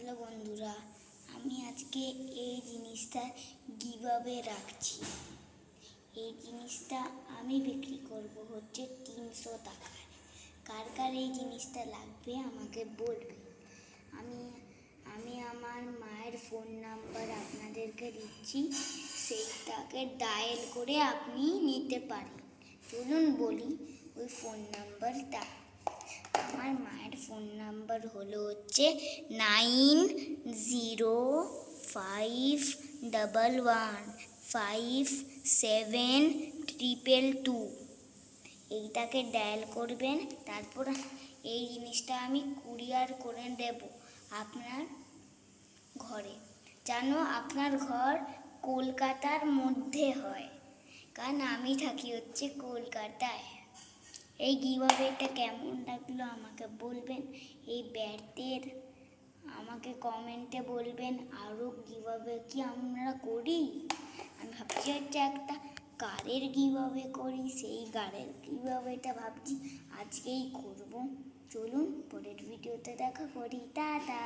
Hello বন্ধুরা, আমি আজকে এই জিনিসটা গিভঅ্যাওয়ে রাখছি। এই জিনিসটা আমি বিক্রি করব হচ্ছে 300 টাকায়। কার কার এই জিনিসটা লাগবে আমাকে বলবে। আমি আমার মায়ের ফোন নাম্বার আপনাদেরকে দিচ্ছি, সেইটাকে ডায়াল করে আপনি নিতে পারেন। চলুন বলি ওই ফোন নাম্বারটা। আমার মায়ের ফোন নাম্বার হলো হচ্ছে 9051157222। এইটাকে ডায়াল করবেন, তারপর এই জিনিসটা আমি কুরিয়ার করে দেব আপনার ঘরে। যেন আপনার ঘর কলকাতার মধ্যে হয়, কারণ আমি থাকি হচ্ছে কলকাতায়। এই গিভঅ্যাওয়েটা কেমন লাগলো আমাকে বলবেন। এই ব্যাটের আমাকে কমেন্টে বলবেন। আরও গিভঅ্যাওয়ে কি আমরা করি? আমি ভাবছি হচ্ছে একটা কারের গিভঅ্যাওয়ে করি, সেই কারের গিভঅ্যাওয়েটা ভাবছি আজকেই করব। চলুন পরের ভিডিওতে দেখা করি। টাটা।